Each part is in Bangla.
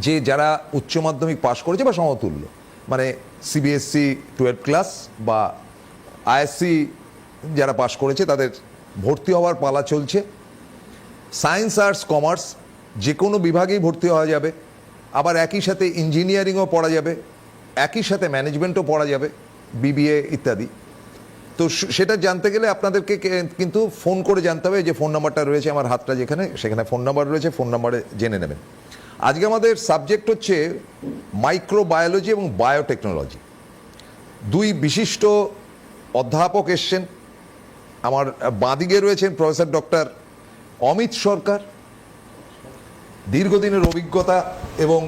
যে যারা উচ্চ মাধ্যমিক পাশ করেছে বা সমতুল্য, মানে সিবিএসসি 12 ক্লাস বা আইএসসি যারা পাশ করেছে তাদের ভর্তি হওয়ার পালা চলছে। সায়েন্স, আর্টস, কমার্স যে কোনো বিভাগেই ভর্তি হওয়া যাবে, আবার একই সাথে ইঞ্জিনিয়ারিংও পড়া যাবে, একই সাথে ম্যানেজমেন্টও পড়া যাবে, বিবিএ ইত্যাদি। তো সেটা জানতে গেলে আপনাদেরকে কিন্তু ফোন করে জানতে হবে। যে ফোন নাম্বারটা রয়েছে আমার হাতটা যেখানে, সেখানে ফোন নাম্বার রয়েছে, ফোন নাম্বারে জেনে নেবেন। আজকে আমাদের সাবজেক্ট হচ্ছে মাইক্রোবায়োলজি এবং বায়োটেকনোলজি। দুই বিশিষ্ট অধ্যাপক এসছেন। আমার বাঁদিকে রয়েছেন প্রফেসর ডক্টর অমিত সরকার, দীর্ঘদিনের অভিজ্ঞতা এবং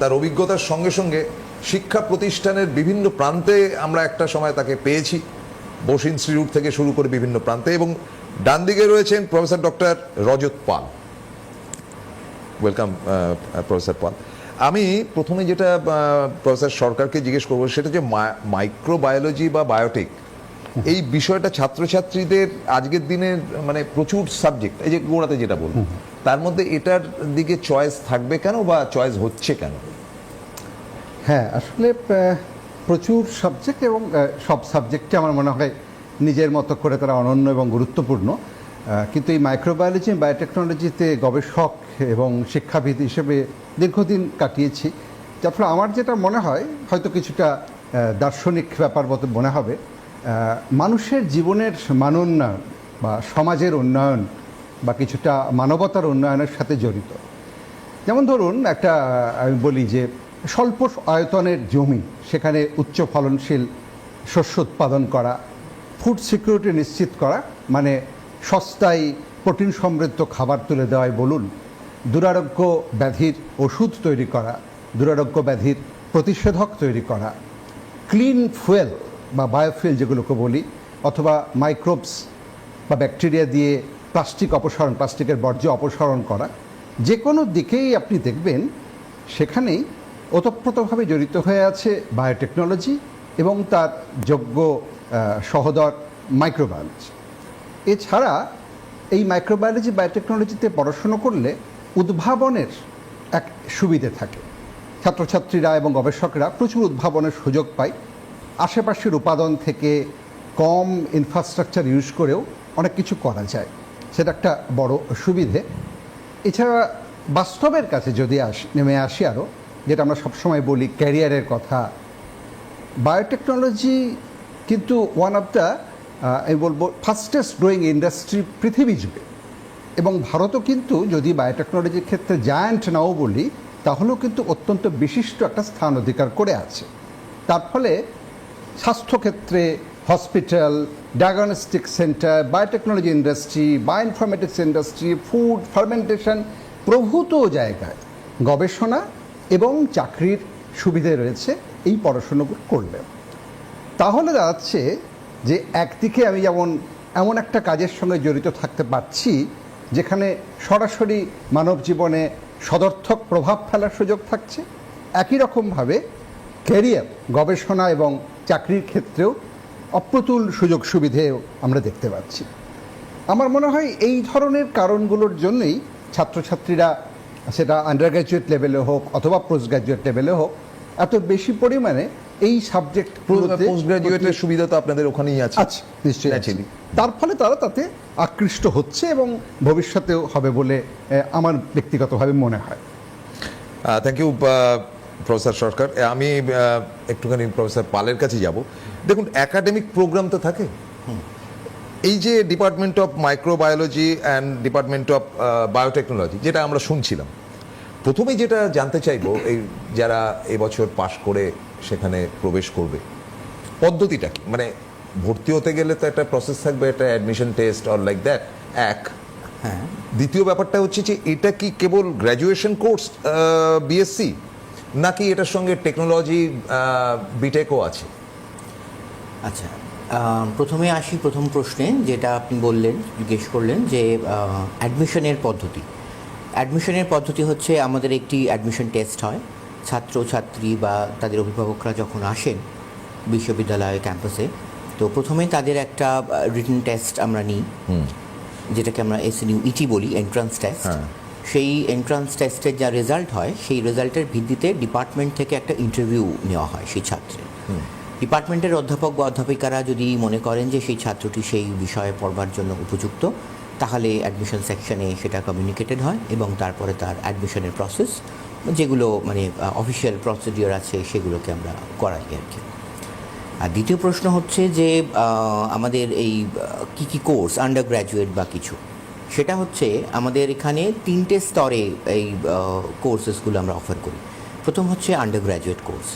তার অভিজ্ঞতার সঙ্গে সঙ্গে শিক্ষা প্রতিষ্ঠানের বিভিন্ন প্রান্তে আমরা একটা সময় তাকে পেয়েছি, বোস ইনস্টিটিউট থেকে শুরু করে বিভিন্ন প্রান্তে। এবং ডান দিকে রয়েছেন প্রফেসর ডক্টর রজত পাল। ওয়েলকাম প্রফেসর পাল। আমি প্রথমে যেটা প্রফেসর সরকারকে জিজ্ঞেস করবো সেটা যে মাইক্রোবায়োলজি বা বায়োটেক এই বিষয়টা ছাত্রছাত্রীদের আজকের দিনের মানে প্রচুর সাবজেক্ট, এই যে গোড়াতে যেটা বলবো, তার মধ্যে এটার দিকে চয়েস থাকবে কেন বা চয়েস হচ্ছে কেন? হ্যাঁ, আসলে প্রচুর সাবজেক্ট এবং সব সাবজেক্টে আমার মনে হয় নিজের মতো করে তারা অনন্য এবং গুরুত্বপূর্ণ। কিন্তু এই মাইক্রোবায়োলজি বায়োটেকনোলজিতে গবেষক এবং শিক্ষাবিদ হিসেবে দীর্ঘদিন কাটিয়েছি, যার ফলে আমার যেটা মনে হয় হয়তো কিছুটা দার্শনিক ব্যাপার মতো মনে হবে, মানুষের জীবনের মান উন্নয়ন বা সমাজের উন্নয়ন বা কিছুটা মানবতার উন্নয়নের সাথে জড়িত। যেমন ধরুন একটা আমি বলি যে স্বল্প আয়তনের জমি, সেখানে উচ্চ ফলনশীল শস্য উৎপাদন করা, ফুড সিকিউরিটি নিশ্চিত করা, মানে সস্তায় প্রোটিন সমৃদ্ধ খাবার তুলে দেওয়াই বলুন, দুরারোগ্য ব্যাধির ওষুধ তৈরি করা, দুরারোগ্য ব্যাধির প্রতিষেধক তৈরি করা, ক্লিন ফুয়েল বা বায়োফুয়েল যেগুলোকে বলি, অথবা মাইক্রোবস বা ব্যাকটেরিয়া দিয়ে প্লাস্টিক অপসারণ, প্লাস্টিকের বর্জ্য অপসারণ করা, যে কোনো দিকেই আপনি দেখবেন সেখানেই ওতপ্রোতভাবে জড়িত হয়ে আছে বায়োটেকনোলজি এবং তার যোগ্য সহোদর মাইক্রোবায়োলজি। এছাড়া এই মাইক্রোবায়োলজি বায়োটেকনোলজিতে পড়াশুনো করলে উদ্ভাবনের এক সুবিধে থাকে। ছাত্রছাত্রীরা এবং গবেষকরা প্রচুর উদ্ভাবনের সুযোগ পায়। আশেপাশের উপাদান থেকে কম ইনফ্রাস্ট্রাকচার ইউজ করেও অনেক কিছু করা যায়, সেটা একটা বড় সুবিধে। এছাড়া বাস্তবের কাছে যদি নেমে আসি আরও, যেটা আমরা সবসময় বলি ক্যারিয়ারের কথা, বায়োটেকনোলজি কিন্তু ওয়ান অফ দ্য আমি বলবো ফাস্টেস্ট গ্রোয়িং ইন্ডাস্ট্রি পৃথিবী জুড়ে। এবং ভারতও কিন্তু যদি বায়োটেকনোলজির ক্ষেত্রে জায়ান্ট নাও বলি, তাহলেও কিন্তু অত্যন্ত বিশিষ্ট একটা স্থান অধিকার করে আছে। তার ফলে স্বাস্থ্যক্ষেত্রে hospital, diagnostic centre, biotechnology industry, bioinformatics industry, food, fermentation প্রভূত জায়গায় গবেষণা এবং চাকরির সুবিধে রয়েছে এই পড়াশুনোগুলো করলে। তাহলে দাঁড়াচ্ছে যে একদিকে আমি যেমন এমন একটা কাজের সঙ্গে জড়িত থাকতে পারছি যেখানে সরাসরি মানব জীবনে সদর্থক প্রভাব ফেলার সুযোগ থাকছে, একই রকমভাবে ক্যারিয়ার, গবেষণা এবং চাকরির ক্ষেত্রেও অপ্রতুল সুযোগ সুবিধেও আমরা দেখতে পাচ্ছি। আমার মনে হয় এই ধরনের কারণগুলোর জন্যই ছাত্রছাত্রীরা, সেটা আন্ডার গ্র্যাজুয়েট লেভেলে হোক অথবা পোস্ট গ্র্যাজুয়েট লেভেলে হোক, এত বেশি পরিমাণে এই সাবজেক্ট পোস্ট গ্রাজুয়েটের সুবিধা তো আপনাদের ওখানেই আছে। আচ্ছা, নিশ্চয়ই। তার ফলে তারা তাতে আকৃষ্ট হচ্ছে এবং ভবিষ্যতেও হবে বলে আমার ব্যক্তিগতভাবে মনে হয়। থ্যাংক ইউ প্রফেসর সরকার। আমি একটুখানি প্রফেসর পালের কাছে যাব। দেখুন, একাডেমিক প্রোগ্রাম তো থাকে। এই যে department of microbiology and department of biotechnology যেটা আমরা শুনছিলাম, প্রথমেই যেটা জানতে চাইবো, এই যারা এবছর পাশ করে সেখানে প্রবেশ করবে, পদ্ধতিটা কি? মানে ভর্তি হতে গেলে তো একটা প্রসেস থাকবে, একটা admission test or like that, এক। হ্যাঁ। দ্বিতীয় ব্যাপারটা হচ্ছে যে এটা কি কেবল গ্র্যাজুয়েশন কোর্স বিএসসি, নাকি এটার সঙ্গে টেকনোলজি বিটেকও আছে? আচ্ছা, প্রথমে আসি প্রথম প্রশ্নে, যেটা আপনি বললেন, জিজ্ঞেস করলেন যে অ্যাডমিশনের পদ্ধতি। অ্যাডমিশনের পদ্ধতি হচ্ছে আমাদের একটি অ্যাডমিশন টেস্ট হয়। ছাত্রছাত্রী বা তাদের অভিভাবকরা যখন আসেন বিশ্ববিদ্যালয় ক্যাম্পাসে, তো প্রথমে তাদের একটা রিটেন টেস্ট আমরা নিই, যেটাকে আমরা SNUET বলি, এন্ট্রান্স টেস্ট। সেই এন্ট্রান্স টেস্টের যা রেজাল্ট হয় সেই রেজাল্টের ভিত্তিতে ডিপার্টমেন্ট থেকে একটা ইন্টারভিউ নেওয়া হয় সেই ছাত্রের। ডিপার্টমেন্টের অধ্যাপক বা অধ্যাপিকারা যদি মনে করেন যে সেই ছাত্রটি সেই বিষয়ে পড়বার জন্য উপযুক্ত, তাহলে অ্যাডমিশন সেকশনে সেটা কমিউনিকেটেড হয় এবং তারপরে তার অ্যাডমিশনের প্রসেস, যেগুলো মানে অফিসিয়াল প্রসিডিওর আছে, সেগুলোকে আমরা করাই আর কি। আর দ্বিতীয় প্রশ্ন হচ্ছে যে আমাদের এই কী কী কোর্স, আন্ডার গ্র্যাজুয়েট বা কিছু, সেটা হচ্ছে আমাদের এখানে 3টে স্তরে এই কোর্সেসগুলো আমরা অফার করি। প্রথম হচ্ছে আন্ডার গ্র্যাজুয়েট কোর্স।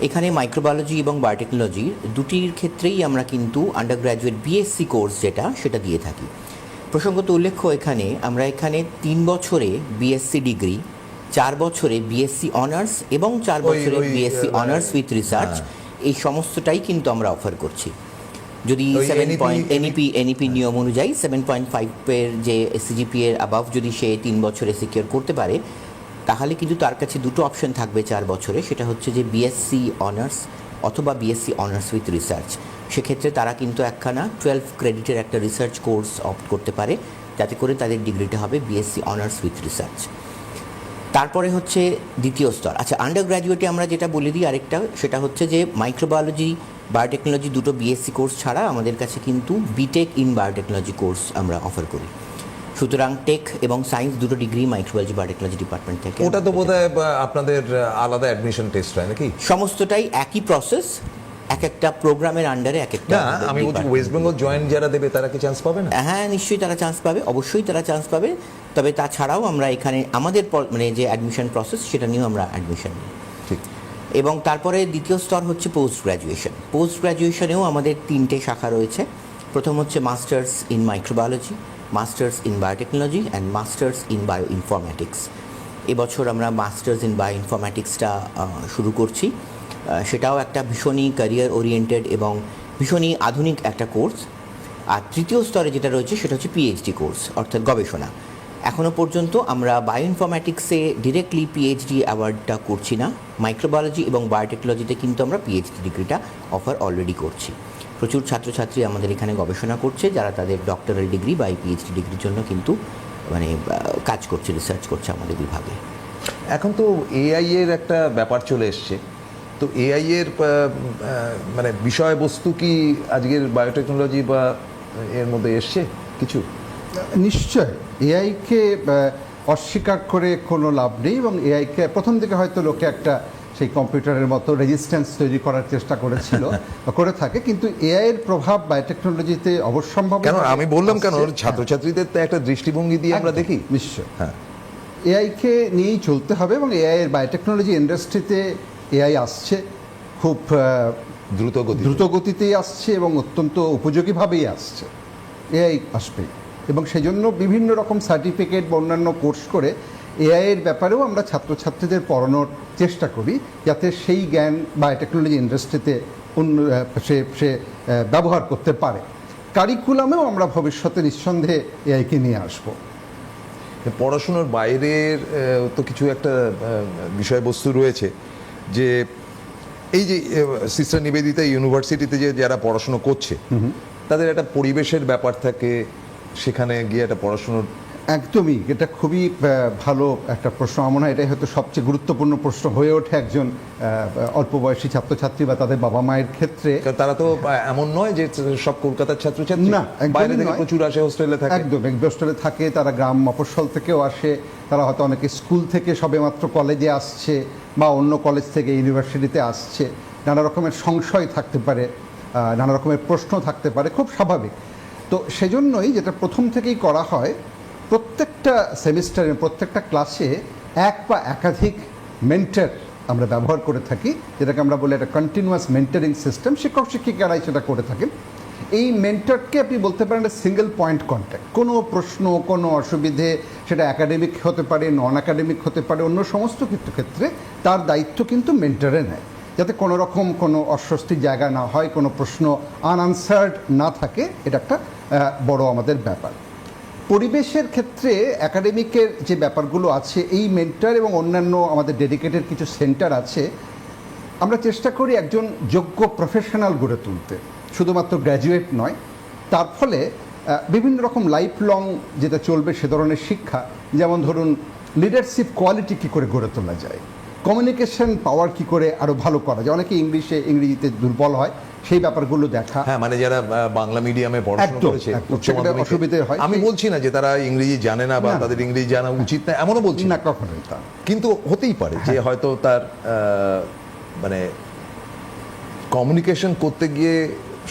এখানে মাইক্রোবায়োলজি এবং বায়োটেকনোলজি দুটির ক্ষেত্রেই আমরা কিন্তু আন্ডার গ্র্যাজুয়েট বিএসসি কোর্স যেটা সেটা দিয়ে থাকি। প্রসঙ্গত উল্লেখ্য, আমরা এখানে 3 বছরে বিএসসি ডিগ্রি, 4 বছরে বিএসসি অনার্স এবং 4 বছরে বিএসসি অনার্স উইথ রিসার্চ, এই সমস্তটাই কিন্তু আমরা অফার করছি। যদি 7 এনইপি নিয়ম অনুযায়ী 7.5 যে সিজিপি এর অ্যাবাভ যদি সে 3 বছরে সিকিউর করতে পারে, তাহলে কিন্তু তার কাছে দুটো অপশন থাকবে 4 বছরে, সেটা হচ্ছে যে বিএসসি অনার্স অথবা বিএসসি অনার্স উইথ রিসার্চ। সেক্ষেত্রে তারা কিন্তু একখানা 12 ক্রেডিটের একটা রিসার্চ কোর্স অপ্ট করতে পারে, যাতে করে তাদের ডিগ্রিটা হবে বিএসসি অনার্স উইথ রিসার্চ। তারপরে হচ্ছে দ্বিতীয় স্তর। আচ্ছা, আন্ডার গ্র্যাজুয়েটে আমরা যেটা বলে দিই আরেকটা, সেটা হচ্ছে যে মাইক্রোবায়োলজি, বায়োটেকনোলজি দুটো বিএসসি কোর্স ছাড়া আমাদের কাছে কিন্তু বিটেক ইন বায়োটেকনোলজি কোর্স আমরা অফার করি। সুতরাং টেক এবং সায়েন্স দুটো ডিগ্রি মাইক্রোবায়োলজি বায়োটেকনোলজি ডিপার্টমেন্ট থেকে। ওটা তো বোধহয় আপনাদের আলাদা অ্যাডমিশন টেস্ট হয় নাকি? সমস্তটাই একই প্রসেস, এক একটা প্রোগ্রামের আন্ডারে এক একটা। না, আমি বলছি ওয়েস্ট বেঙ্গল জয়েন্ট যারা দেবে তারা কি চান্স পাবে না? হ্যাঁ, নিশ্চয়ই তারা চান্স পাবে, অবশ্যই তারা চান্স পাবে। তবে তাছাড়াও আমরা এখানে আমাদের মানে যে অ্যাডমিশন প্রসেস, সেটা নিয়েও আমরা অ্যাডমিশন নিই। ঠিক। এবং তারপরে দ্বিতীয় স্তর হচ্ছে পোস্ট গ্র্যাজুয়েশন। পোস্ট গ্র্যাজুয়েশনেও আমাদের 3টে শাখা রয়েছে। প্রথম হচ্ছে masters in microbiology, masters in biotechnology and masters in bio informatics. এবছর আমরা মাস্টার্স ইন বায়ো ইনফরম্যাটিক্সটা শুরু করছি। সেটাও একটা ভীষণই ক্যারিয়ার ওরিয়েন্টেড এবং ভীষণই আধুনিক একটা কোর্স। আর তৃতীয় স্তরে যেটা রয়েছে সেটা হচ্ছে পিএইচডি কোর্স, অর্থাৎ গবেষণা। এখনও পর্যন্ত আমরা বায়ো ইনফরম্যাটিক্সে ডিরেক্টলি পিএইচডি অ্যাওয়ার্ডটা করছি না। মাইক্রোবায়োলজি এবং বায়োটেকনোলজিতে কিন্তু আমরা পিএইচডি ডিগ্রিটা অফার অলরেডি করছি। প্রচুর ছাত্রছাত্রী আমাদের এখানে গবেষণা করছে, যারা তাদের ডক্টরাল ডিগ্রি বা পিএইচডি ডিগ্রির জন্য কিন্তু মানে কাজ করছে, রিসার্চ করছে আমাদের বিভাগে। এখন তো এআই এর একটা ব্যাপার চলে এসছে, তো এআই এর মানে বিষয়বস্তু কি আজকের বায়োটেকনোলজি বা এর মধ্যে এসছে কিছু? নিশ্চয়, এআইকে অস্বীকার করে কোনো লাভ নেই। এবং এআইকে প্রথম দিকে হয়তো লোকে একটা সেই কম্পিউটারের মতো রেজিস্ট্যান্স তৈরি করার চেষ্টা করেছিল বা করে থাকে, কিন্তু এআই এর প্রভাব বায়োটেকনোলজিতে অবশ্যম্ভাবী। কেন আমি বললাম, কেন ছাত্রছাত্রীদের তো একটা দৃষ্টিভঙ্গি দিয়ে আমরা দেখি। নিশ্চয়, হ্যাঁ, এআইকে নিয়েই চলতে হবে। এবং এআই এর বায়োটেকনোলজি ইন্ডাস্ট্রিতে এআই আসছে খুব দ্রুত গতিতেই আসছে এবং অত্যন্ত উপযোগীভাবেই আসছে। এআই আসবে এবং সেজন্য বিভিন্ন রকম সার্টিফিকেট বা অন্যান্য কোর্স করে এআই এর ব্যাপারেও আমরা ছাত্রছাত্রীদের পড়ানোর চেষ্টা করি, যাতে সেই জ্ঞান বায়োটেকনোলজি ইন্ডাস্ট্রিতে সে ব্যবহার করতে পারে। কারিকুলামেও আমরা ভবিষ্যতে নিঃসন্দেহে এআইকে নিয়ে আসবো। পড়াশোনার বাইরের তো কিছু একটা বিষয়বস্তু রয়েছে, যে এই যে সিস্টার নিবেদিতা ইউনিভার্সিটিতে যে যারা পড়াশুনো করছে, তাদের একটা পরিবেশের ব্যাপার থাকে, সেখানে গিয়ে একটা পড়াশুনোর। একদমই, এটা খুবই ভালো একটা প্রশ্ন। আমার মনে হয় এটাই হয়তো সবচেয়ে গুরুত্বপূর্ণ প্রশ্ন হয়ে ওঠে একজন অল্প বয়সী ছাত্রছাত্রী বা তাদের বাবা মায়ের ক্ষেত্রে। তারা তো এমন নয় যে সব কলকাতার ছাত্রছাত্রী, না, বাইরে থেকে প্রচুর আসে, হোস্টেলে থাকে। একদম, হোস্টেলে থাকে, তারা গ্রাম মফস্বল থেকেও আসে, তারা হয়তো অনেকে স্কুল থেকে সবেমাত্র কলেজে আসছে বা অন্য কলেজ থেকে ইউনিভার্সিটিতে আসছে। নানা রকমের সংশয় থাকতে পারে, নানা রকমের প্রশ্ন থাকতে পারে, খুব স্বাভাবিক। তো সেজন্যই যেটা প্রথম থেকেই করা হয়, প্রত্যেকটা সেমিস্টারে প্রত্যেকটা ক্লাসে এক বা একাধিক মেন্টর আমরা ব্যবহার করে থাকি, যেটাকে আমরা বলি একটা কন্টিনিউয়াস মেন্টারিং সিস্টেম। শিক্ষক শিক্ষিকারাই সেটা করে থাকেন। এই মেন্টরকে আপনি বলতে পারেন একটা সিঙ্গেল পয়েন্ট কন্ট্যাক্ট। কোনো প্রশ্ন, কোনো অসুবিধে, সেটা একাডেমিক হতে পারে, নন একাডেমিক হতে পারে, অন্য সমস্ত ক্ষেত্রে তার দায়িত্ব কিন্তু মেন্টরে নেয়, যাতে কোনো রকম কোনো অস্বস্তির জায়গা না হয়, কোনো প্রশ্ন আনআনসার্ড না থাকে। এটা একটা বড় আমাদের ব্যাপার। পরিবেশের ক্ষেত্রে একাডেমিকের যে ব্যাপারগুলো আছে, এই মেন্টর এবং অন্যান্য আমাদের ডেডিকেটেড কিছু সেন্টার আছে। আমরা চেষ্টা করি একজন যোগ্য প্রফেশনাল গড়ে তুলতে, শুধুমাত্র গ্র্যাজুয়েট নয়। তার ফলে বিভিন্ন রকম লাইফ লং যেটা চলবে সে ধরনের শিক্ষা, যেমন ধরুন লিডারশিপ কোয়ালিটি কী করে গড়ে তোলা যায়, কমিউনিকেশন পাওয়ার কী করে আরও ভালো করা যায়। অনেকে ইংরেজিতে দুর্বল হয়, সেই ব্যাপারগুলো দেখা। হ্যাঁ, মানে যারা বাংলা মিডিয়ামে পড়াশোনা একদম, করেছে, একদম, উচ্চ সেটা মাধ্যমিকে, অসুবিধে হয়। আমি বলছি না যে তারা ইংরেজি জানে না বা না, না। তাদের ইংরেজি জানা উচিত না, এমনও বলছি না, না, কখনোই তা। কিন্তু হতেই পারে যে হয়তো তার মানে কমিউনিকেশন করতে গিয়ে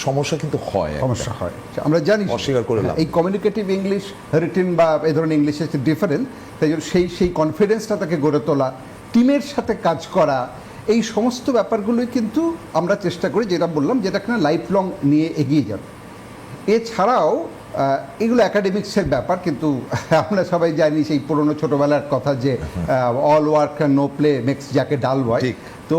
সমস্যা কিন্তু হয় একটা। সমস্যা হয়, আমরা জানি। অস্বীকার করে লাভ এই কমিউনিকেটিভ ইংলিশ, রিটেন বা এই ধরনের ইংলিশ হচ্ছে ডিফারেন্ট, তাই জন্য সেই কনফিডেন্সটা তাকে গড়ে তোলা, টিমের সাথে কাজ করা, এই সমস্ত ব্যাপারগুলোই কিন্তু আমরা চেষ্টা করি, যেটা বললাম, যেটা কিনা লাইফ লং নিয়ে এগিয়ে যাবে। এছাড়াও এগুলো একাডেমিক্সের ব্যাপার, কিন্তু আমরা সবাই জানি সেই পুরনো ছোটোবেলার কথা যে all work no play makes জ্যাকে ডাল বয়। ঠিক। তো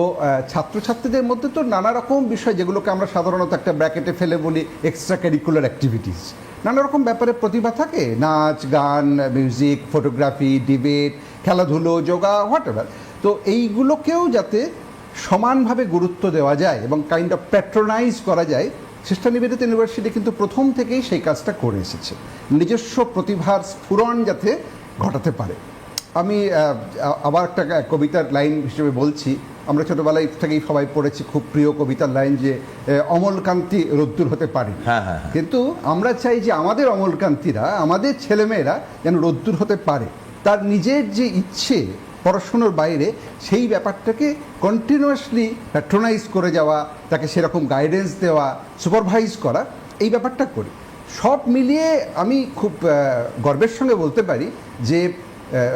ছাত্রছাত্রীদের মধ্যে তো নানা রকম বিষয়, যেগুলোকে আমরা সাধারণত একটা ব্র্যাকেটে ফেলে বলি এক্সট্রা কারিকুলার অ্যাক্টিভিটিস, নানা রকম ব্যাপারে প্রতিভা থাকে, নাচ, গান, মিউজিক, ফটোগ্রাফি, ডিবেট, খেলাধুলো, যোগা, হোয়াটএভার। তো এইগুলোকেও যাতে সমানভাবে গুরুত্ব দেওয়া যায় এবং কাইন্ড অফ প্যাট্রোনাইজ করা যায়, খ্রিস্টান নিবেদিত ইউনিভার্সিটি কিন্তু প্রথম থেকেই সেই কাজটা করে এসেছে, নিজস্ব প্রতিভার স্ফুরণ যাতে ঘটাতে পারে। আমি আবার একটা কবিতার লাইন হিসেবে বলছি, আমরা ছোটোবেলায় থেকেই সবাই পড়েছি, খুব প্রিয় কবিতার লাইন যে অমলকান্তি রোদ্দুর হতে পারে। হ্যাঁ, হ্যাঁ, হ্যাঁ। কিন্তু আমরা চাই যে আমাদের অমলকান্তিরা, আমাদের ছেলেমেয়েরা যেন রোদ্দুর হতে পারে, তার নিজের যে ইচ্ছে পড়াশুনোর বাইরে, সেই ব্যাপারটাকে কন্টিনিউয়াসলি প্যাট্রোনাইজ করে যাওয়া, তাকে সেরকম গাইডেন্স দেওয়া, সুপারভাইজ করা, এই ব্যাপারটা করি। সব মিলিয়ে আমি খুব গর্বের সঙ্গে বলতে পারি যে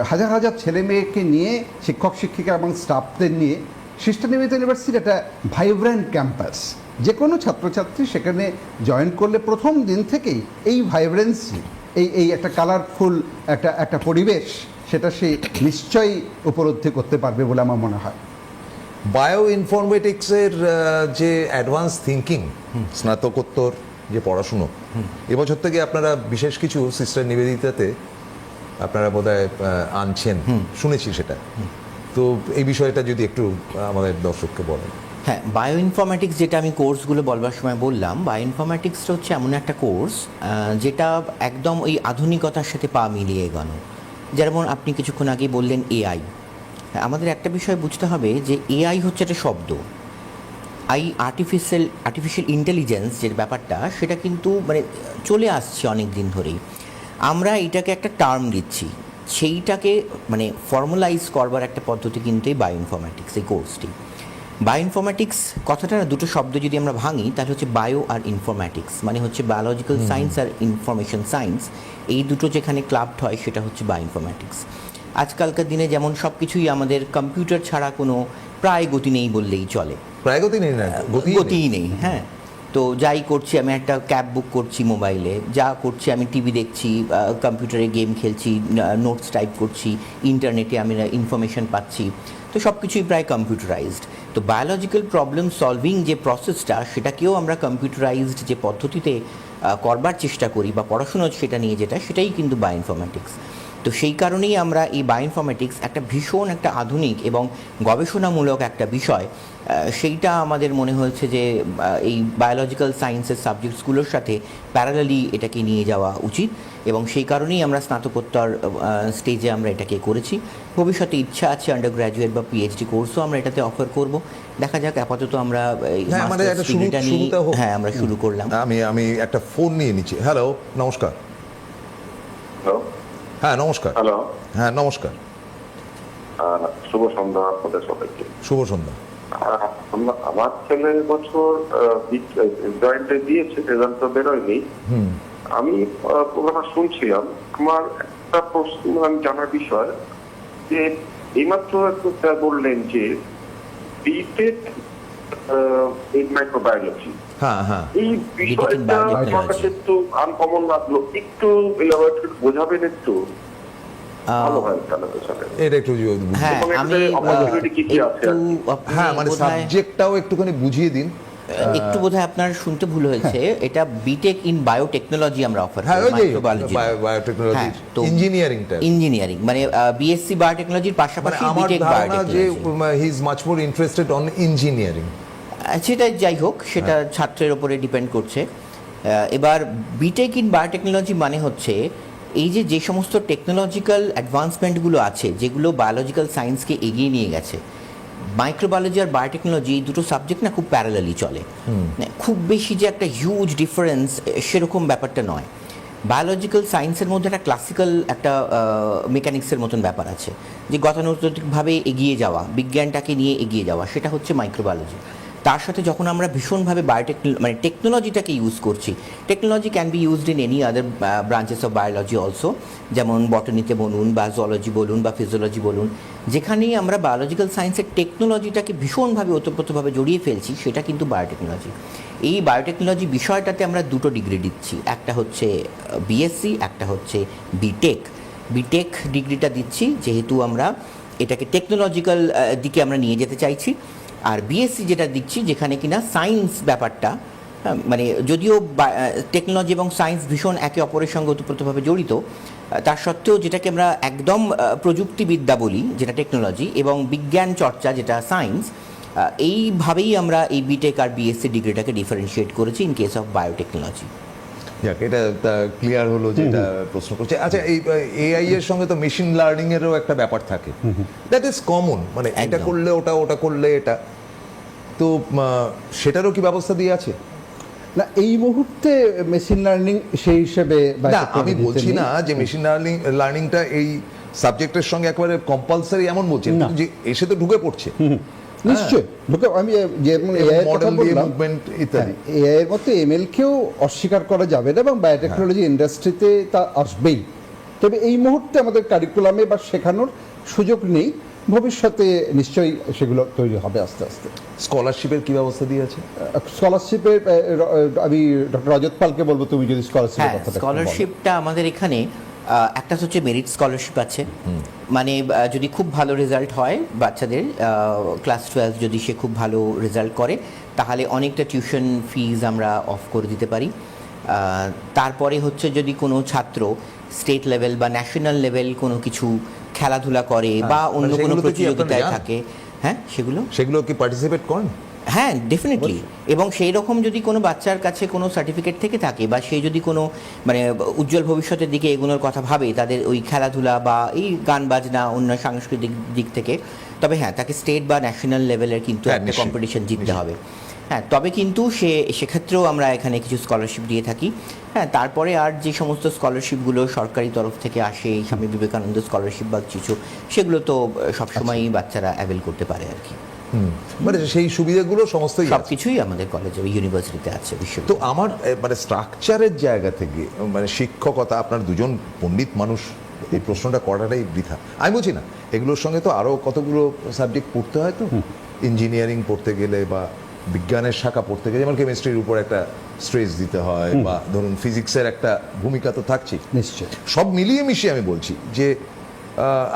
হাজার হাজার ছেলে মেয়েকে নিয়ে, শিক্ষক শিক্ষিকা এবং স্টাফদের নিয়ে খ্রিস্টান নিবেদিত ইউনিভার্সিটির একটা ভাইব্রেন্ট ক্যাম্পাস। যে কোনো ছাত্রছাত্রী সেখানে জয়েন করলে প্রথম দিন থেকেই এই ভাইব্রেন্সি, এই একটা কালারফুল একটা পরিবেশ, সেটা সে নিশ্চয়ই উপলব্ধি করতে পারবে বলে আমার মনে হয়। বায়ো ইনফরমেটিক্সের যে অ্যাডভান্স থিঙ্কিং, স্নাতকোত্তর যে পড়াশুনো, এবছর থেকে আপনারা বিশেষ কিছু সিস্টার নিবেদিতাতে আপনারা বোধহয় আনছেন, শুনেছি সেটা। তো এই বিষয়টা যদি একটু আমাদের দর্শককে বলেন। হ্যাঁ, বায়ো ইনফরমেটিক্স, যেটা আমি কোর্সগুলো বলবার সময় বললাম, বায়ো ইনফরমেটিক্সটা হচ্ছে এমন একটা কোর্স যেটা একদম ওই আধুনিকতার সাথে পা মিলিয়ে এগোনো। যেমন আপনি কিছুক্ষণ আগে বললেন এআই। আমাদের একটা বিষয় বুঝতে হবে যে এআই হচ্ছে একটা শব্দ। আর্টিফিশিয়াল ইন্টেলিজেন্স যে ব্যাপারটা, সেটা কিন্তু মানে চলে আসছে অনেক দিন ধরেই। আমরা এটাকে একটা টার্ম দিচ্ছি, সেইটাকে মানে ফর্মালাইজ করবার একটা পদ্ধতি কিন্তু এই বায়ো ইনফরমেটিক্স, এই কোর্সটি। বায়ো ইনফরমেটিক্স কথাটা না, দুটো শব্দ যদি আমরা ভাঙি তাহলে হচ্ছে বায়ো আর ইনফরমেটিক্স, মানে হচ্ছে বায়োলজিক্যাল সায়েন্স আর ইনফরমেশন সায়েন্স, এই দুটো যেখানে ক্লাবড হয় সেটা হচ্ছে বায়ো ইনফরমেটিক্স। আজকালকার দিনে যেমন সব কিছুই আমাদের কম্পিউটার ছাড়া কোনো প্রায় গতি নেই বললেই চলে। প্রায় গতি নেই, না গতিই নেই। হ্যাঁ, তো যাই করছি, আমি একটা ক্যাব বুক করছি মোবাইলে, যা করছি আমি টিভি দেখছি, কম্পিউটারে গেম খেলছি, নোটস টাইপ করছি, ইন্টারনেটে আমি ইনফরমেশন পাচ্ছি, তো সব কিছুই প্রায় কম্পিউটারাইজড। তো বায়োলজিক্যাল প্রবলেম সলভিং যে প্রসেসটা, সেটাকেও আমরা কম্পিউটারাইজড যে পদ্ধতিতে করবার চেষ্টা করি বা পড়াশুনো সেটা নিয়ে, সেটাই কিন্তু বায়ো ইনফরমেটিক্স। তো সেই কারণেই আমরা এই বায়ো ইনফরমেটিক্স একটা ভীষণ একটা আধুনিক এবং গবেষণামূলক একটা বিষয়, সেইটা আমাদের মনে হয়েছে যে এই বায়োলজিক্যাল সায়েন্সের সাবজেক্টসগুলোর সাথে প্যারালালি এটাকে নিয়ে যাওয়া উচিত, এবং সেই কারণেই আমরা স্নাতকোত্তর স্টেজে আমরা এটাকে করেছি। ভবিষ্যতে ইচ্ছা আছে আন্ডার গ্র্যাজুয়েট বা পিএইচডি কোর্সও আমরা এটাতে অফার করব। দেখা যাক, আপাতত আমরা হ্যাঁ আমরা শুরু করলাম। আমি একটা ফোন নিয়ে নিচ্ছি। হ্যালো, নমস্কার। হ্যালো, হ্যাঁ নমস্কার। হ্যালো, হ্যাঁ নমস্কার, শুভ সন্ধ্যা আপনাদের সবাইকে। শুভ সন্ধ্যা। আমার ছেলে বছর জয়েন্টে দিয়েছে, রেজাল্ট তো বেরোয়নি। আমি প্রোগ্রামটা শুনছিলাম। আমার একটা প্রশ্ন আমি জানার বিষয় যে এইমাত্র একটু স্যার বললেন যে বিটেক ইন মাইক্রোবায়োলজি, হ্যাঁ হ্যাঁ, এই বিষয়টা আমার কাছে একটু আনকমন লাগলো। একটু বোঝাবেন একটু, ভালো হয় তাহলে। এটা একটু হ্যাঁ, আমি হ্যাঁ মানে সাবজেক্টটাও একটুখানি বুঝিয়ে দিন। একটু বোধহয় আপনার শুনতে ভুল হয়েছে, এটা বিটেক ইন বায়োটেকনোলজি আমরা অফার করি। মাইক্রোবায়োলজি, বায়োটেকনোলজি, ইঞ্জিনিয়ারিং মানে বিএসসি বায়োটেকনোলজির পাশাপাশি BTech biotechnology. He is much more interested on engineering. সেটা যাই হোক, সেটা ছাত্রের উপরে ডিপেন্ড করছে। এবার বিটেক ইন বায়োটেকনোলজি মানে হচ্ছে এই যে সমস্ত টেকনোলজিক্যাল অ্যাডভান্সমেন্টগুলো আছে যেগুলো বায়োলজিক্যাল সায়েন্সকে এগিয়ে নিয়ে গেছে, মাইক্রোবায়োলজি আর বায়োটেকনোলজি এই দুটো সাবজেক্ট না খুব প্যারালালি চলে, খুব বেশি যে একটা হিউজ ডিফারেন্স সেরকম ব্যাপারটা নয়। বায়োলজিক্যাল সায়েন্সের মধ্যে একটা ক্লাসিক্যাল একটা মেকানিক্সের মতন ব্যাপার আছে, যে গতানুগতিকভাবে এগিয়ে যাওয়া, বিজ্ঞানটাকে নিয়ে এগিয়ে যাওয়া, সেটা হচ্ছে মাইক্রোবায়োলজি। তার সাথে যখন আমরা ভীষণভাবে মানে টেকনোলজিটাকে ইউজ করছি, technology can be used in any other branches of biology also, যেমন বটানিতে বলুন বা জুলজি বলুন বা ফিজিওলজি বলুন, যেখানেই আমরা বায়োলজিক্যাল সায়েন্সের টেকনোলজিটাকে ভীষণভাবে ওতপ্রোতভাবে জড়িয়ে ফেলছি, সেটা কিন্তু বায়োটেকনোলজি। এই বায়োটেকনোলজি বিষয়টাতে আমরা দুটো ডিগ্রি দিচ্ছি, একটা হচ্ছে বিএসসি, একটা হচ্ছে বিটেক। বিটেক ডিগ্রিটা দিচ্ছি যেহেতু আমরা এটাকে টেকনোলজিক্যাল দিকে আমরা নিয়ে যেতে চাইছি, আর বিএসসি যেটা দিচ্ছি যেখানে কিনা সায়েন্স ব্যাপারটা, মানে যদিও টেকনোলজি এবং সায়েন্স ভীষণ একে অপরের সঙ্গে ওতপ্রোতভাবে জড়িত, তার সত্ত্বেও যেটাকে আমরা একদম প্রযুক্তিবিদ্যা বলি যেটা টেকনোলজি, এবং বিজ্ঞান চর্চা যেটা সায়েন্স, এইভাবেই আমরা এই বিটেক আর বিএসসি ডিগ্রিটাকে ডিফারেন্সিয়েট করেছি ইন কেস অফ বায়োটেকনোলজি। যাক, এটা ক্লিয়ার হলো যেটা প্রশ্ন করছে। আচ্ছা, এই এআই এর সঙ্গে তো মেশিন লার্নিং এরও একটা ব্যাপার থাকে, দ্যাট ইজ কমন, মানে এটা একদম। করলে ওটা, ওটা করলে এটা, তো সেটারও কি ব্যবস্থা দিয়ে আছে? না, এই মুহূর্তে মেশিন লার্নিং সেই হিসেবে না, আমি বলছি না যে মেশিন লার্নিংটা এই সাবজেক্টের সঙ্গে একেবারে কম্পালসারি এমন বলছি না, যে এসে তো ঢুকে পড়ছে নিশ্চয়ই ঢুকে। আমি যেমন এআই এর কথা মডেল দিয়ে বললাম, মুভমেন্ট ইত্যাদি। এআই এর মতো এমএল কেও অস্বীকার করা যাবে না, এবং বায়োটেকনোলজি ইন্ডাস্ট্রিতে তা আসবেই। তবে এই মুহূর্তে আমাদের কারিকুলামে বা শেখানোর সুযোগ নেই, ভবিষ্যতে নিশ্চয়ই সেগুলো তৈরি হবে আস্তে আস্তে। স্কলারশিপের কি ব্যবস্থা দিয়ে আছে? স্কলারশিপের আমি ডক্টর রজত পালকে বলবো, তুমি যদি স্কলারশিপের হ্যাঁ, কথাটা একটু বলো। স্কলারশিপটা আমাদের এখানে একটা হচ্ছে মেরিট স্কলারশিপ আছে, মানে যদি খুব ভালো রেজাল্ট হয় বাচ্চাদের, ক্লাস 12 যদি সে খুব ভালো রেজাল্ট করে, তাহলে অনেকটা টিউশন ফিজ আমরা অফ করে দিতে পারি। তারপরে হচ্ছে যদি কোনো ছাত্র স্টেট লেভেল বা ন্যাশনাল লেভেল কোনো কিছু খেলাধুলা করে বা অন্য মানে কোনো সেগুলোতে কি আপনারা প্রতিযোগিতায় যান? থাকে, হ্যাঁ সেগুলো কি পার্টিসিপেট করেন? হ্যাঁ, ডেফিনেটলি। এবং সেই রকম যদি কোনো বাচ্চার কাছে কোনো সার্টিফিকেট থেকে থাকে, বা সে যদি কোনো মানে উজ্জ্বল ভবিষ্যতের দিকে এগোনোর কথা ভাবে, তাদের ওই খেলাধুলা বা এই গান বাজনা অন্য সাংস্কৃতিক দিক থেকে, তবে হ্যাঁ, তাকে স্টেট বা ন্যাশনাল লেভেলের কিন্তু হ্যাঁ, একটা নিশ্চয়ই, কম্পিটিশন জিততে হবে। হ্যাঁ, তবে কিন্তু সেক্ষেত্রেও আমরা এখানে কিছু স্কলারশিপ দিয়ে থাকি। হ্যাঁ, তারপরে আর যে সমস্ত স্কলারশিপগুলো সরকারি তরফ থেকে আসে, এই স্বামী বিবেকানন্দ স্কলারশিপ বা কিছু, সেগুলো তো সবসময়ই বাচ্চারা অ্যাভেল করতে পারে আর কি। মানে সেই সুবিধাগুলো সমস্তই সব আছে। কিছুই আমাদের কলেজে ইউনিভার্সিটিতে আছে, তো বিশ্ববিদ্যালয়ে। আমার মানে স্ট্রাকচারের জায়গা থেকে, মানে শিক্ষকতা, আপনার দুজন পণ্ডিত মানুষ, এই প্রশ্নটা করাটাই বৃথা। আমি বলছি না, এগুলোর সঙ্গে তো আরও কতগুলো সাবজেক্ট পড়তে হয়, তো ইঞ্জিনিয়ারিং পড়তে গেলে বা বিজ্ঞানের শাখা পড়তে গেলে, যেমন কেমিস্ট্রির উপর একটা স্ট্রেস দিতে হয়, বা ধরুন ফিজিক্সের একটা ভূমিকা তো থাকছেই। নিশ্চয় সব মিলিয়ে মিশিয়ে আমি বলছি যে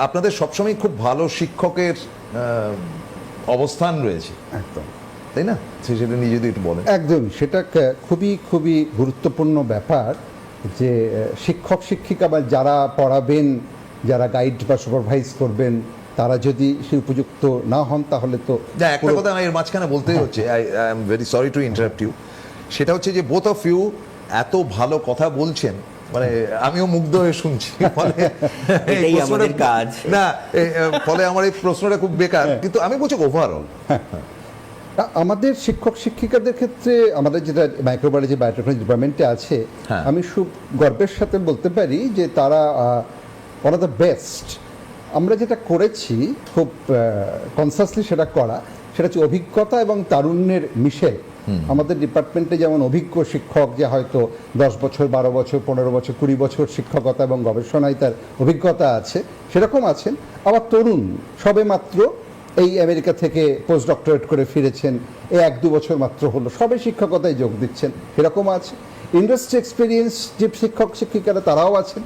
আপনাদের সবসময় খুব ভালো শিক্ষকের অবস্থান রয়েছে, একদম তাই না? সেটা নিয়ে যদি একটু বলেন। একদমই, সেটা খুবই খুবই গুরুত্বপূর্ণ ব্যাপার, যে শিক্ষক শিক্ষিকা বা যারা পড়াবেন, যারা গাইড বা সুপারভাইজ করবেন, তারা যদি সে উপযুক্ত না হন, তাহলে তো না, একটা কথা আমি এর মাঝখানে বলতেই হচ্ছে, I am very sorry to interrupt you. সেটা হচ্ছে যে বোথ অফ ইউ এত ভালো কথা বলছেন, মানে আমিও মুগ্ধ হয়ে শুনছি, ফলে এই এটাই প্রশ্নটা- আমাদের কাজ। না, ফলে আমার এই প্রশ্নটা খুব বেকার, কিন্তু আমি বলছি ওভারঅল। আমাদের শিক্ষক শিক্ষিকাদের ক্ষেত্রে, আমাদের যেটা মাইক্রোবায়োলজি বায়োটেকনোলজি ডিপার্টমেন্টে আছে, হ্যাঁ। আমি খুব গর্বের সাথে বলতে পারি যে তারা ওয়ান অফ দ্য বেস্ট। আমরা যেটা করেছি খুব কনসাসলি সেটা হচ্ছে অভিজ্ঞতা এবং তারুণ্যের মিশেল। আমাদের ডিপার্টমেন্টে যেমন অভিজ্ঞ শিক্ষক, যে হয়তো 10 বছর 12 বছর 15 বছর 20 বছর শিক্ষকতা এবং গবেষণায় তার অভিজ্ঞতা আছে, সেরকম আছেন। আবার তরুণ, সবে মাত্র এই আমেরিকা থেকে পোস্ট ডক্টরেট করে ফিরেছেন, এই 1-2 বছর মাত্র হলো, সবে শিক্ষকতায় যোগ দিচ্ছেন, এরকম আছে। ইন্ডাস্ট্রি এক্সপিরিয়েন্স যে শিক্ষক শিক্ষিকারা, তারাও আছেন।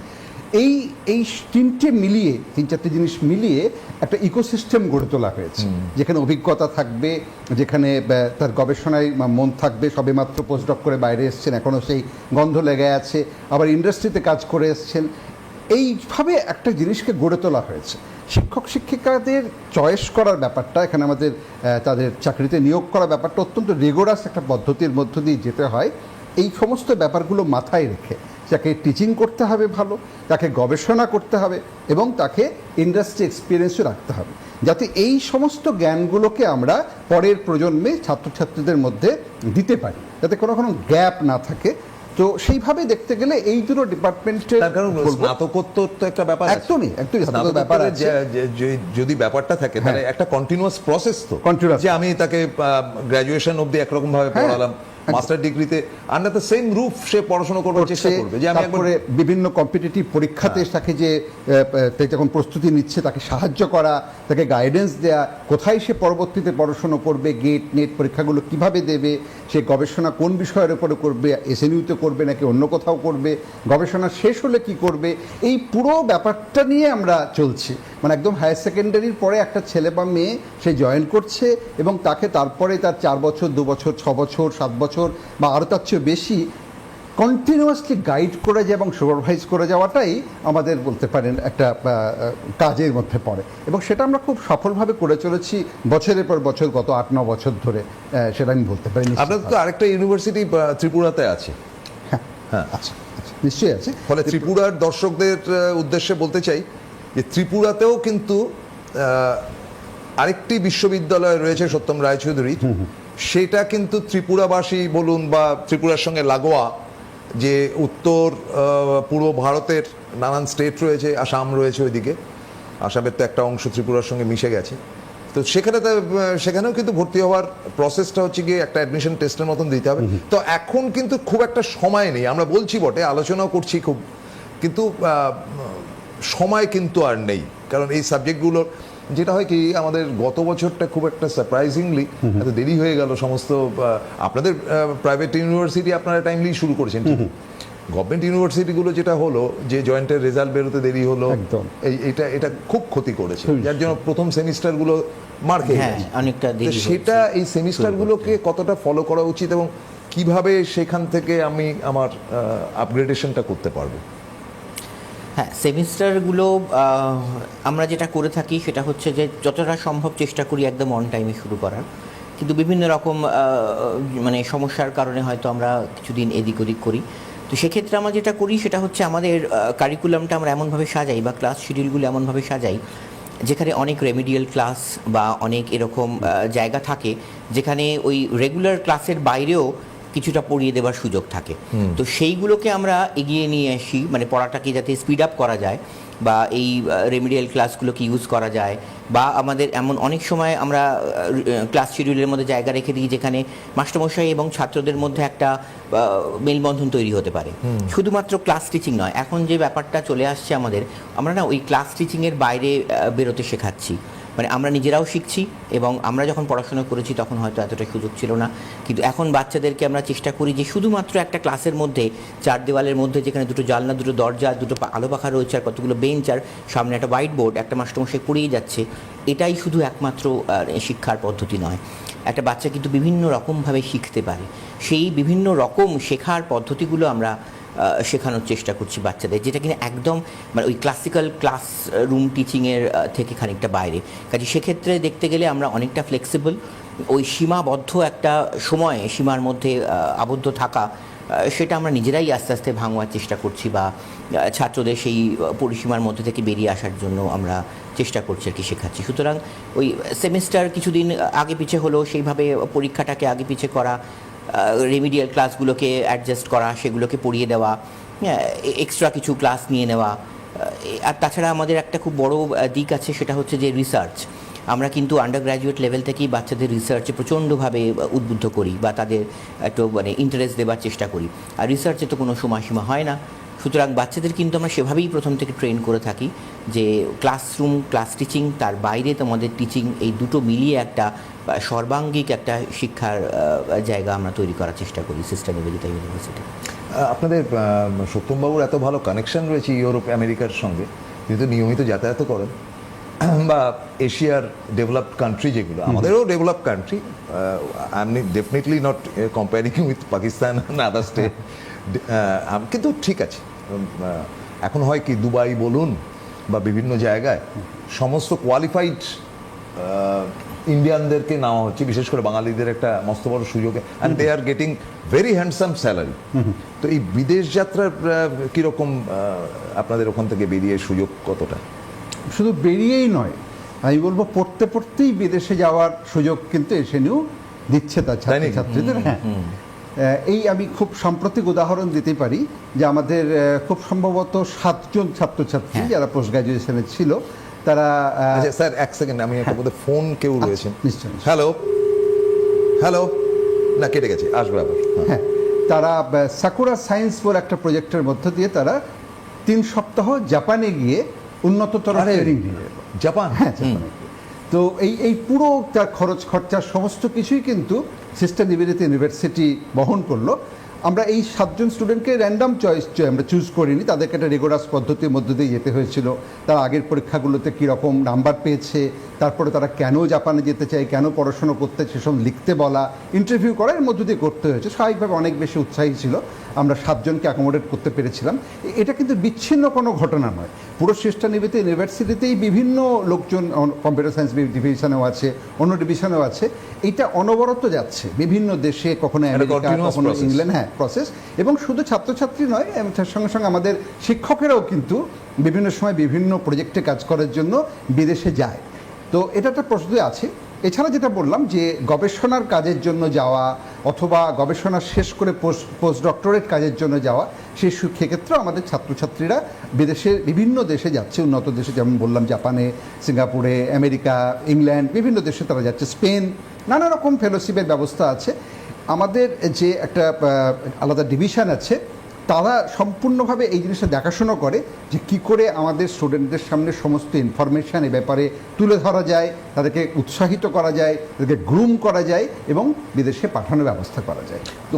এই 3-4টে জিনিস মিলিয়ে একটা ইকোসিস্টেম গড়ে তোলা হয়েছে, যেখানে অভিজ্ঞতা থাকবে, যেখানে তার গবেষণায় মন থাকবে, সবেমাত্র পোস্টডক করে বাইরে এসছেন, এখনও সেই গন্ধ লেগে আছে, আবার ইন্ডাস্ট্রিতে কাজ করে এসছেন। এইভাবে একটা জিনিসকে গড়ে তোলা হয়েছে। শিক্ষক শিক্ষিকাদের চয়েস করার ব্যাপারটা, এখানে আমাদের তাদের চাকরিতে নিয়োগ করার ব্যাপারটা অত্যন্ত রিগোরাস একটা পদ্ধতির মধ্য দিয়ে যেতে হয়। এই সমস্ত ব্যাপারগুলো মাথায় রেখে তাকে টিচিং করতে হবে ভালো, তাকে গবেষণা করতে হবে এবং তাকে ইন্ডাস্ট্রি এক্সপিরিয়েন্সও রাখতে হবে, যাতে এই সমস্ত জ্ঞানগুলোকে আমরা পরের প্রজন্মে ছাত্রছাত্রীদের মধ্যে দিতে পারি, যাতে কোনো গ্যাপ না থাকে। তো সেইভাবে দেখতে গেলে এই দুটো ডিপার্টমেন্টের তার কারণ স্নাতকোত্তর তো একটা ব্যাপার আছে। একদমই স্নাতকোত্তর ব্যাপার আছে। যদি ব্যাপারটা থাকে তাহলে একটা কন্টিনিউয়াস প্রসেস তো, Continuous। যে আমি তাকে গ্রাজুয়েশন অবধি একরকম ভাবে পড়ালাম, মাস্টার ডিগ্রিতে আন্ডার দ্য সেম রুফ সে পড়াশোনা করবার চেষ্টা করবে, যে আমি একবার তারপরে বিভিন্ন কম্পিটিটিভ পরীক্ষাতে তাকে যে যখন প্রস্তুতি নিচ্ছে তাকে সাহায্য করা, তাকে গাইডেন্স দেয়া, কোথায় সে পরবর্তীতে পড়াশোনা করবে, গেট নেট পরীক্ষাগুলো কিভাবে দেবে, সে গবেষণা কোন বিষয়ের উপরে করবে, এসএনইউতে করবে নাকি অন্য কোথাও করবে, গবেষণা শেষ হলে কি করবে, এই পুরো ব্যাপারটা নিয়ে আমরা চলছি। মানে একদম হায়ার সেকেন্ডারির পরে একটা ছেলে বা মেয়ে সে জয়েন করছে এবং তাকে তারপরে তার 4 বছর 2 বছর 6 বছর 7 বছর বা আরও তার চেয়ে বেশি কন্টিনিউয়াসলি গাইড করে যায় এবং সুপারভাইজ করে যাওয়াটাই আমাদের বলতে পারেন একটা কাজের মধ্যে পড়ে, এবং সেটা আমরা খুব সফলভাবে করে চলেছি বছরের পর বছর, গত 8-9 বছর ধরে, সেটা আমি বলতে পারি। আপনাদের তো আরেকটা ইউনিভার্সিটি ত্রিপুরাতে আছে। হ্যাঁ, আচ্ছা, নিশ্চয়ই আছে। ফলে ত্রিপুরার দর্শকদের উদ্দেশ্যে বলতে চাই যে ত্রিপুরাতেও কিন্তু আরেকটি বিশ্ববিদ্যালয় রয়েছে সত্যম রায়চৌধুরী, সেটা কিন্তু ত্রিপুরাবাসী বলুন বা ত্রিপুরার সঙ্গে লাগোয়া যে উত্তর পূর্ব ভারতের নানান স্টেট রয়েছে, আসাম রয়েছে ওইদিকে, আসামের তো একটা অংশ ত্রিপুরার সঙ্গে মিশে গেছে, তো সেখানেও কিন্তু ভর্তি হওয়ার প্রসেসটা হচ্ছে গিয়ে একটা অ্যাডমিশন টেস্টের মতন দিতে হবে। তো এখন কিন্তু খুব একটা সময় নেই, আমরা বলছি বটে, আলোচনাও করছি খুব, কিন্তু সময় কিন্তু আর নেই, কারণ এই সাবজেক্টগুলোর যেটা হয় কি আমাদের গত বছরটা খুব একটা সারপ্রাইজিংলি এত দেরি হয়ে গেল সমস্ত। আপনাদের প্রাইভেট ইউনিভার্সিটি আপনারা টাইমলি শুরু করেছেন, গভর্নমেন্ট ইউনিভার্সিটিগুলো যেটা হলো যে জয়েন্টের রেজাল্ট বেরোতে দেরি হলো, একদম এটা খুব ক্ষতি করেছে, যার জন্য প্রথম সেমিস্টারগুলো মার খেয়ে গেছে অনেকটা দেরি। সেটা এই সেমিস্টারগুলোকে কতটা ফলো করা উচিত এবং কিভাবে সেখান থেকে আমি আমার আপগ্রেডেশনটা করতে পারবো? হ্যাঁ, সেমিস্টারগুলো আমরা যেটা করে থাকি সেটা হচ্ছে যে যতটা সম্ভব চেষ্টা করি একদম অন টাইমে শুরু করার, কিন্তু বিভিন্ন রকম মানে সমস্যার কারণে হয়তো আমরা কিছুদিন এদিক ওদিক করি। তো সেক্ষেত্রে আমরা যেটা করি সেটা হচ্ছে আমাদের কারিকুলামটা আমরা এমনভাবে সাজাই বা ক্লাস শিডিউলগুলো এমনভাবে সাজাই যেখানে অনেক রেমিডিয়াল ক্লাস বা অনেক এরকম জায়গা থাকে যেখানে ওই রেগুলার ক্লাসের বাইরেও কিছুটা পড়িয়ে দেওয়ার সুযোগ থাকে। তো সেইগুলোকে আমরা এগিয়ে নিয়ে আসি, মানে পড়াটাকে যাতে স্পিড আপ করা যায় বা এই রেমিডিয়াল ক্লাসগুলোকে ইউজ করা যায়, বা আমাদের এমন অনেক সময় আমরা ক্লাস শিডিউলের মধ্যে জায়গা রেখে দিই যেখানে মাস্টারমশাই এবং ছাত্রদের মধ্যে একটা মেলবন্ধন তৈরি হতে পারে। শুধুমাত্র ক্লাস টিচিং নয়, এখন যে ব্যাপারটা চলে আসছে আমরা না ওই ক্লাস টিচিংয়ের বাইরে বেরোতে শেখাচ্ছি, মানে আমরা নিজেরাও শিখছি এবং আমরা যখন পড়াশোনা করেছি তখন হয়তো এতটা সুযোগ ছিল না, কিন্তু এখন বাচ্চাদেরকে আমরা চেষ্টা করি যে শুধুমাত্র একটা ক্লাসের মধ্যে 4 দেওয়ালের মধ্যে যেখানে 2 জানলা 2 দরজা 2 আলো পাখা রয়েছে আর কতগুলো বেঞ্চ আর সামনে একটা হোয়াইট বোর্ড, একটা মাস্টারমশাই পড়িয়ে যাচ্ছে, এটাই শুধু একমাত্র শিক্ষার পদ্ধতি নয়। একটা বাচ্চা কিন্তু বিভিন্ন রকমভাবে শিখতে পারে, সেই বিভিন্ন রকম শেখার পদ্ধতিগুলো আমরা শেখানোর চেষ্টা করছি বাচ্চাদের, যেটা কিনা একদম মানে ওই ক্লাসিক্যাল ক্লাস রুম টিচিংয়ের থেকে খানিকটা বাইরে। কাজে সেক্ষেত্রে দেখতে গেলে আমরা অনেকটা ফ্লেক্সিবল, ওই সীমাবদ্ধ একটা সীমার মধ্যে আবদ্ধ থাকা সেটা আমরা নিজেরাই আস্তে আস্তে ভাঙার চেষ্টা করছি, বা ছাত্রদের সেই পরিসীমার মধ্যে থেকে বেরিয়ে আসার জন্য আমরা চেষ্টা করছি আর কি, শেখাচ্ছি। সুতরাং ওই সেমিস্টার কিছুদিন আগে পিছে হলো, সেইভাবে পরীক্ষাটাকে আগে পিছে করা, রেমিডিয়াল ক্লাসগুলোকে অ্যাডজাস্ট করা, সেগুলোকে পড়িয়ে দেওয়া, এক্সট্রা কিছু ক্লাস নিয়ে নেওয়া। আর তাছাড়া আমাদের একটা খুব বড় দিক আছে, সেটা হচ্ছে যে রিসার্চ। আমরা কিন্তু আন্ডার গ্র্যাজুয়েট লেভেল থেকেই বাচ্চাদের রিসার্চে প্রচণ্ডভাবে উদ্বুদ্ধ করি বা তাদের একটু মানে ইন্টারেস্ট দেওয়ার চেষ্টা করি, আর রিসার্চে তো কোনো সময়সীমা হয় না। সুতরাং বাচ্চাদের কিন্তু আমরা সেভাবেই প্রথম থেকে ট্রেন করে থাকি যে ক্লাসরুম ক্লাস টিচিং, তার বাইরে তোমাদের টিচিং, এই দুটো মিলিয়ে একটা সর্বাঙ্গিক একটা শিক্ষার জায়গা আমরা তৈরি করার চেষ্টা করি সিস্টার নিবেদিতা ইউনিভার্সিটি। আপনাদের সত্যমবাবুর এত ভালো কানেকশন রয়েছে ইউরোপ আমেরিকার সঙ্গে, কিন্তু নিয়মিত যাতায়াত করেন, বা এশিয়ার ডেভেলপড কান্ট্রি যেগুলো, আমাদেরও developed country, I am definitely not comparing with Pakistan না আদার স্টেট, কিন্তু ঠিক আছে। এখন হয় কি দুবাই বলুন বা বিভিন্ন জায়গায় সমস্ত কোয়ালিফাইড ইন্ডিয়ানদেরকে নেওয়া হচ্ছে, বিশেষ করে বাঙালিদের একটা মস্ত বড় সুযোগ, and they are getting very handsome salary. তো এই বিদেশ যাত্রার কীরকম আপনাদের ওখান থেকে বেরিয়ে সুযোগ কতটা? শুধু বেরিয়েই নয়, আমি বলবো পড়তে পড়তেই বিদেশে যাওয়ার সুযোগ কিন্তু এসএনইউ দিচ্ছে তার ছাত্রছাত্রীদের। হ্যাঁ, এই আমি খুব সাম্প্রতিক উদাহরণ দিতে পারি যে আমাদের খুব সম্ভবত 7 জন ছাত্রছাত্রী যারা পোস্ট গ্রাজুয়েশনে ছিল, তারা আচ্ছা স্যার, এক সেকেন্ড, আমি একটা বোধহয় ফোন কেউ রয়েছেন। নিশ্চয়ই। হ্যালো হ্যালো, না কেটে গেছে, আসবে আবার। হ্যাঁ, তারা সাকুরা সায়েন্স বলে একটা প্রজেক্টের মধ্য দিয়ে তারা 3 সপ্তাহ জাপানে গিয়ে উন্নততর আরে, ট্রেনিং দিয়ে এলো। জাপান? হ্যাঁ, জাপানে গিয়ে। তো এই পুরো তার খরচ খরচা সমস্ত কিছুই কিন্তু সিস্টার নিবেদিত ইউনিভার্সিটি বহন করলো। আমরা এই 7 জন স্টুডেন্টকে র্যান্ডাম চয়েস আমরা চুজ করিনি, তাদেরকে একটা রেগুলার পদ্ধতির মধ্য দিয়ে যেতে হয়েছিল। তারা আগের পরীক্ষাগুলোতে কীরকম নাম্বার পেয়েছে, তারপরে তারা কেন জাপানে যেতে চায়, কেন পড়াশোনা করতে, সেসব লিখতে বলা, ইন্টারভিউ করা, এর মধ্য দিয়ে করতে হয়েছে। স্বাভাবিকভাবে অনেক বেশি উৎসাহী ছিল, আমরা 7 জনকে অ্যাকোমোডেট করতে পেরেছিলাম। এটা কিন্তু বিচ্ছিন্ন কোনো ঘটনা নয়, পুরো সিস্টার নিবেদিত ইউনিভার্সিটিতেই বিভিন্ন লোকজন, কম্পিউটার সায়েন্স ডিভিশনেও আছে, অন্য ডিভিশনেও আছে, এটা অনবরত যাচ্ছে বিভিন্ন দেশে, কখনো আমেরিকা, কখনো ইংল্যান্ড। হ্যাঁ, প্রসেস। এবং শুধু ছাত্রছাত্রী নয়, তার সঙ্গে সঙ্গে আমাদের শিক্ষকেরাও কিন্তু বিভিন্ন সময় বিভিন্ন প্রজেক্টে কাজ করার জন্য বিদেশে যায়। তো এটা একটা প্রস্তুতি আছে। এছাড়া যেটা বললাম যে গবেষণার কাজের জন্য যাওয়া অথবা গবেষণা শেষ করে পোস্ট ডক্টরেট কাজের জন্য যাওয়া, সেই সেক্ষেত্রেও আমাদের ছাত্রছাত্রীরা বিদেশের বিভিন্ন দেশে যাচ্ছে, উন্নত দেশে, যেমন বললাম জাপানে, সিঙ্গাপুরে, আমেরিকা, ইংল্যান্ড, বিভিন্ন দেশে তারা যাচ্ছে, স্পেন, নানা রকম ফেলোশিপের ব্যবস্থা আছে। আমাদের যে একটা আলাদা ডিভিশন আছে, তারা সম্পূর্ণভাবে এই জিনিসটা দেখাশোনা করে যে কি করে আমাদের স্টুডেন্টদের সামনে সমস্ত ইনফরমেশান এ ব্যাপারে তুলে ধরা যায়, তাদেরকে উৎসাহিত করা যায়, তাদেরকে গ্রুম করা যায় এবং বিদেশে পাঠানোর ব্যবস্থা করা যায়। তো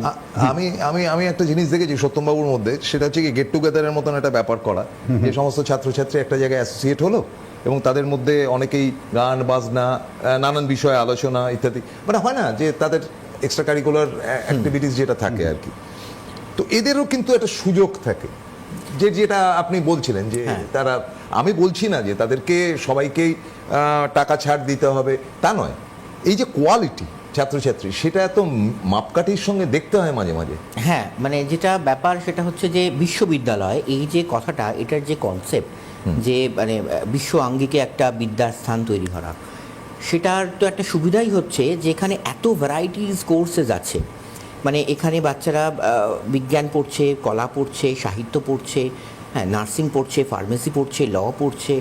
আমি আমি আমি একটা জিনিস দেখেছি সত্যমবাবুর মধ্যে, সেটা হচ্ছে কি গেট টুগেদারের মতন একটা ব্যাপার করা, যে সমস্ত ছাত্রছাত্রী একটা জায়গায় অ্যাসোসিয়েট হলো এবং তাদের মধ্যে অনেকেই গান বাজনা, নানান বিষয়ে আলোচনা ইত্যাদি, মানে হয় না যে তাদের এক্সট্রা কারিকুলার অ্যাক্টিভিটিস যেটা থাকে আর কি। তো এদেরও কিন্তু একটা সুযোগ থাকে, যেটা আপনি বলছিলেন যে তারা, আমি বলছি না যে তাদেরকে সবাইকেই টাকা ছাড় দিতে হবে, তা নয়, এই যে কোয়ালিটি ছাত্রছাত্রী, সেটা এত মাপকাঠির সঙ্গে দেখতে হয় মাঝে মাঝে। হ্যাঁ, মানে যেটা ব্যাপার সেটা হচ্ছে যে বিশ্ববিদ্যালয়, এই যে কথাটা, এটার যে কনসেপ্ট, যে মানে বিশ্ব আঙ্গিকে একটা বিদ্যার স্থান তৈরি করা, সেটার তো একটা সুবিধাই হচ্ছে যে এখানে এত ভ্যারাইটিস কোর্সেস আছে। মানে এখানে বাচ্চারা বিজ্ঞান পড়ছে, কলা পড়ছে, সাহিত্য পড়ছে, হ্যাঁ, নার্সিং পড়ছে, ফার্মেসি পড়ছে, ল পড়ছে।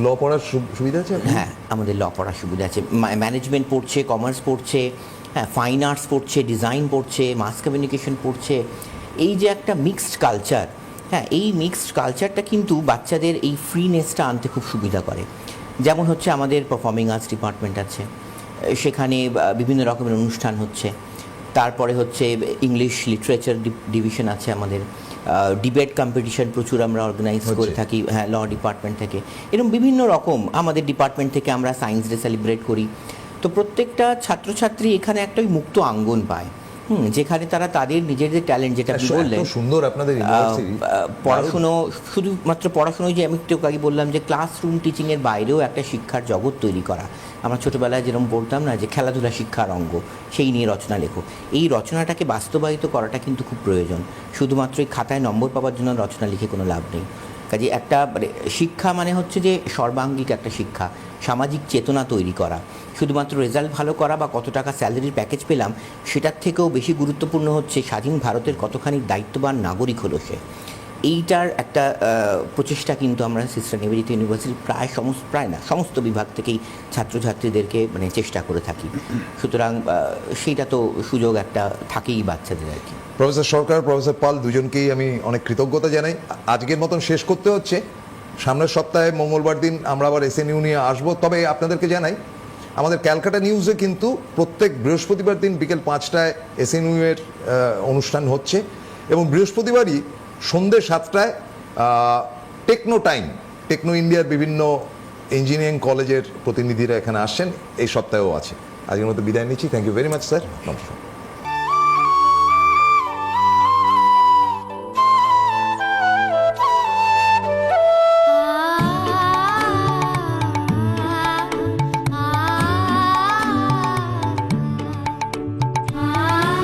ল পড়ার সুবিধা আছে? হ্যাঁ, আমাদের ল পড়ার সুবিধা আছে। ম্যানেজমেন্ট পড়ছে, কমার্স পড়ছে, হ্যাঁ, ফাইন আর্টস পড়ছে, ডিজাইন পড়ছে, মাস কমিউনিকেশন পড়ছে। এই যে একটা মিক্সড কালচার, হ্যাঁ, এই মিক্সড কালচারটা কিন্তু বাচ্চাদের এই ফ্রিনেসটা আনতে খুব সুবিধা করে। যেমন হচ্ছে আমাদের পারফর্মিং আর্টস ডিপার্টমেন্ট আছে, সেখানে বিভিন্ন রকমের অনুষ্ঠান হচ্ছে। তারপরে হচ্ছে ইংলিশ লিটারেচার ডিভিশন আছে আমাদের, ডিবেট কম্পিটিশন প্রচুর আমরা অর্গানাইজ করে থাকি, হ্যাঁ, ল ডিপার্টমেন্ট থেকে। এরকম বিভিন্ন রকম আমাদের ডিপার্টমেন্ট থেকে আমরা সায়েন্স ডে সেলিব্রেট করি। তো প্রত্যেকটা ছাত্রছাত্রী এখানে একটা ওই মুক্ত আঙ্গন পায়, যেখানে তারা তাদের নিজেদের ট্যালেন্ট, যেটা আপনি বললেন, সুন্দর আপনাদের পড়াশুনো, শুধুমাত্র পড়াশুনোই, যে আমি একটু আগে বললাম যে ক্লাসরুম টিচিংয়ের বাইরেও একটা শিক্ষার জগৎ তৈরি করা। আমরা ছোটোবেলায় যেরকম বলতাম না যে খেলাধুলা শিক্ষার অঙ্গ, সেই নিয়ে রচনা লেখো। এই রচনাটাকে বাস্তবায়িত করাটা কিন্তু খুব প্রয়োজন। শুধুমাত্র এই খাতায় নম্বর পাওয়ার জন্য রচনা লিখে কোনো লাভ নেই। কাজে একটা শিক্ষা মানে হচ্ছে যে সর্বাঙ্গিক একটা শিক্ষা, সামাজিক চেতনা তৈরি করা। শুধুমাত্র রেজাল্ট ভালো করা বা কত টাকা স্যালারির প্যাকেজ পেলাম, সেটার থেকেও বেশি গুরুত্বপূর্ণ হচ্ছে স্বাধীন ভারতের কতখানি দায়িত্ববান নাগরিক হলো সে। এইটার একটা প্রচেষ্টা কিন্তু আমরা সিস্টার নিবেদিত ইউনিভার্সিটি প্রায় না সমস্ত বিভাগ থেকেই ছাত্রছাত্রীদেরকে মানে চেষ্টা করে থাকি। সুতরাং সেইটা তো সুযোগ একটা থাকেই বাচ্চাদের আর কি। প্রফেসর সরকার, প্রফেসর পাল, দুজনকেই আমি অনেক কৃতজ্ঞতা জানাই। আজকের মতন শেষ করতে হচ্ছে, সামনের সপ্তাহে মঙ্গলবার দিন আমরা আবার এসএনইউ নিয়ে আসবো। তবে আপনাদেরকে জানাই, আমাদের ক্যালকাটা নিউজে কিন্তু প্রত্যেক বৃহস্পতিবার দিন বিকেল 5টায় এসএনইউ এর অনুষ্ঠান হচ্ছে, এবং বৃহস্পতিবারই সন্ধ্যে 7টায় টেকনো টাইম, টেকনো ইন্ডিয়ার বিভিন্ন ইঞ্জিনিয়ারিং কলেজের প্রতিনিধিরা এখানে আসছেন, এই সপ্তাহেও আছে। আজকের মতো বিদায় নিচ্ছি। Thank you very much sir, নমস্কার।